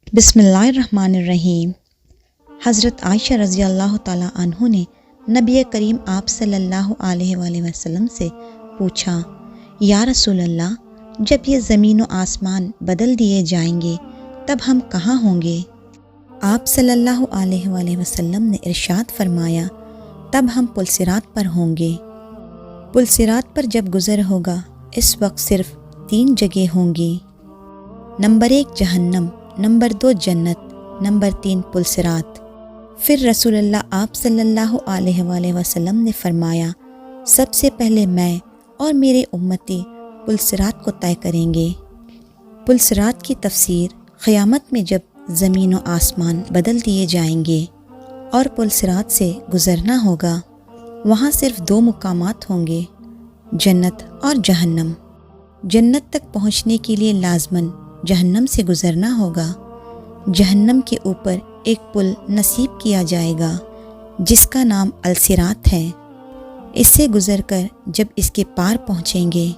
बिस्मिल्लाहिर्रहमानिर्रहीम। हज़रत आयशा रज़ी अल्लाह ताला अन्हु ने नबी करीम आप सल्लल्लाहु अलैहि वसल्लम से पूछा, या रसूल अल्लाह, जब ये ज़मीन व आसमान बदल दिए जाएंगे तब हम कहाँ होंगे? आप सल्लल्लाहु अलैहि वसल्लम ने इरशाद फरमाया, तब हम पुलसिरात पर होंगे। पुलसिरात पर जब गुज़र होगा इस वक्त सिर्फ 3 जगह होंगी। नंबर 1 जहन्नम, नंबर 2 जन्नत, नंबर 3 पुलसिरात। फिर रसूलुल्लाह आप सल्लल्लाहु अलैहि वसल्लम ने फरमाया, सबसे पहले मैं और मेरे उम्मती पुलसिरात को तय करेंगे। पुलसिरात की तफसीर, क़यामत में जब ज़मीन व आसमान बदल दिए जाएंगे और पुलसिरात से गुज़रना होगा, वहाँ सिर्फ 2 मुकामात होंगे, जन्नत और जहन्नम। जन्नत तक पहुँचने के लिए लाज़मन जहन्नम से गुज़रना होगा। जहन्नम के ऊपर एक पुल नसीब किया जाएगा जिसका नाम अलसिरात है। इससे गुज़रकर जब इसके पार पहुँचेंगे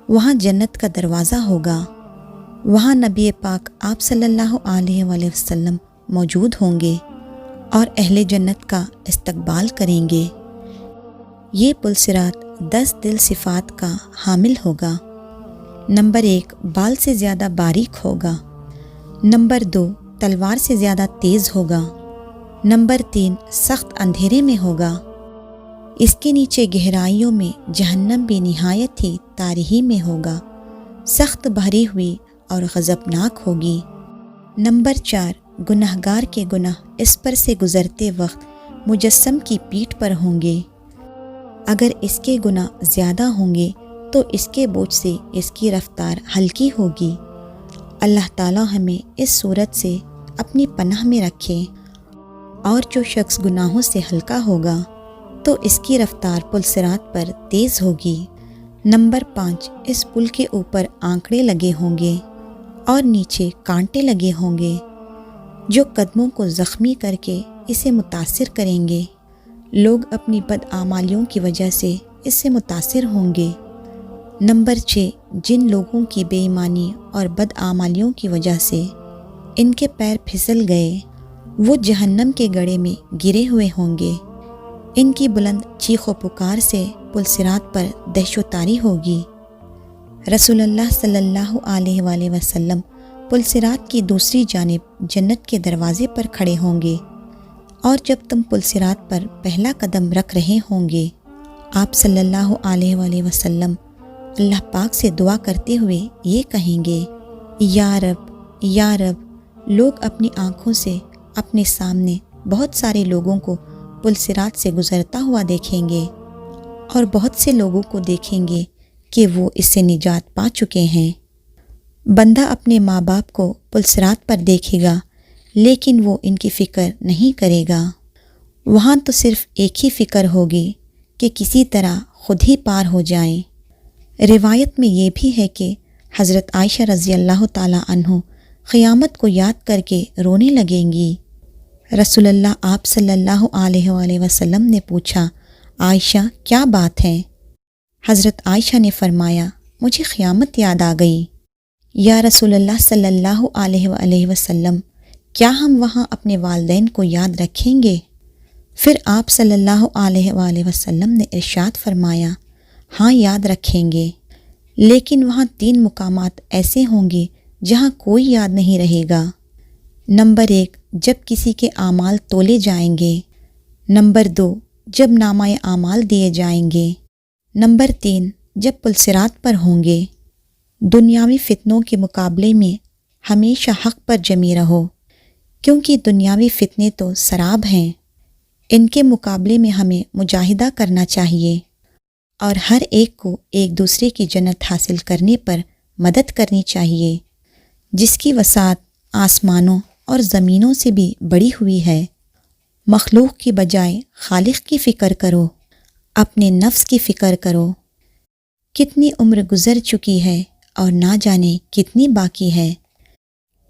वहाँ जन्नत का दरवाज़ा होगा। वहाँ नबी पाक आप सल्लल्लाहु अलैहि वसल्लम मौजूद होंगे और अहले जन्नत का इस्तकबाल करेंगे। ये पुलसिरात 10 दिल सिफ़ात का हामिल होगा। नंबर 1 बाल से ज़्यादा बारीक होगा। नंबर 2 तलवार से ज़्यादा तेज़ होगा। नंबर 3 सख्त अंधेरे में होगा। इसके नीचे गहराइयों में जहन्नम भी निहायत ही तारीही में होगा, सख्त भरी हुई और गज़बनाक होगी। नंबर 4 गुनहगार के गुनाह इस पर से गुज़रते वक्त मुजस्सम की पीठ पर होंगे। अगर इसके गुनाह ज़्यादा होंगे तो इसके बोझ से इसकी रफ्तार हल्की होगी। अल्लाह ताला हमें इस सूरत से अपनी पनाह में रखे। और जो शख्स गुनाहों से हल्का होगा तो इसकी रफ्तार पुलसिरात पर तेज़ होगी। नंबर 5 इस पुल के ऊपर आंकड़े लगे होंगे और नीचे कांटे लगे होंगे जो कदमों को ज़ख्मी करके इसे मुतासिर करेंगे। लोग अपनी बदआमालियों की वजह से इससे मुतासिर होंगे। नंबर 6 जिन लोगों की बेईमानी और बदआमालियों की वजह से इनके पैर फिसल गए वो जहन्नम के गड्ढे में गिरे हुए होंगे। इनकी बुलंद चीखो पुकार से पुलसिरात पर दहशतारी होगी। रसूलुल्लाह सल्लल्लाहु अलैहि वसल्लम पुलसिरात की दूसरी जानिब जन्नत के दरवाज़े पर खड़े होंगे और जब तुम पुलसिरात पर पहला कदम रख रहे होंगे, आप सल्लल्लाहु अलैहि वसल्लम अल्लाह पाक से दुआ करते हुए ये कहेंगे, या रब। लोग अपनी आँखों से अपने सामने बहुत सारे लोगों को पुलसिरात से गुज़रता हुआ देखेंगे और बहुत से लोगों को देखेंगे कि वो इससे निजात पा चुके हैं। बंदा अपने माँ बाप को पुलसिरात पर देखेगा लेकिन वो इनकी फ़िक्र नहीं करेगा। वहाँ तो सिर्फ़ एक ही फ़िक्र होगी कि किसी तरह खुद ही पार हो जाएं। रिवायत में ये भी है कि हज़रत आयशा रज़ी अल्लाह ताला अन्हु क़यामत को याद करके रोने लगेंगी। रसूलुल्लाह आप सल्लल्लाहु अलैहि वसल्लम ने पूछा, आयशा क्या बात है? हज़रत आयशा ने फरमाया, मुझे क़यामत याद आ गई। या रसूलुल्लाह सल्लल्लाहु अलैहि वसल्लम, क्या हम वहाँ अपने वालिदैन को याद रखेंगे? फिर आप सल्लल्लाहु अलैहि वसल्लम ने इरशाद फरमाया, हाँ याद रखेंगे, लेकिन वहाँ 3 मुकामात ऐसे होंगे जहाँ कोई याद नहीं रहेगा। नंबर 1 जब किसी के आमाल तोले जाएंगे। नंबर 2 जब नामाए आमाल दिए जाएंगे। नंबर 3 जब पुलसिरात पर होंगे। दुनियावी फितनों के मुकाबले में हमेशा हक़ पर जमी रहो, क्योंकि दुनियावी फितने तो सराब हैं। इनके मुकाबले में हमें मुजाहिदा करना चाहिए और हर एक को एक दूसरे की जन्नत हासिल करने पर मदद करनी चाहिए, जिसकी वसात आसमानों और ज़मीनों से भी बड़ी हुई है। मखलूक की बजाय खालिक की फ़िक्र करो, अपने नफ्स की फ़िक्र करो। कितनी उम्र गुज़र चुकी है और ना जाने कितनी बाकी है।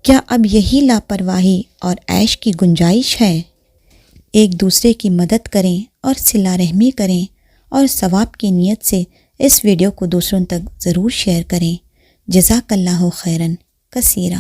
क्या अब यही लापरवाही और ऐश की गुंजाइश है? एक दूसरे की मदद करें और सिला रहमी करें और सवाब की नीयत से इस वीडियो को दूसरों तक ज़रूर शेयर करें। जज़ाकल्लाहु खैरन कसीरा।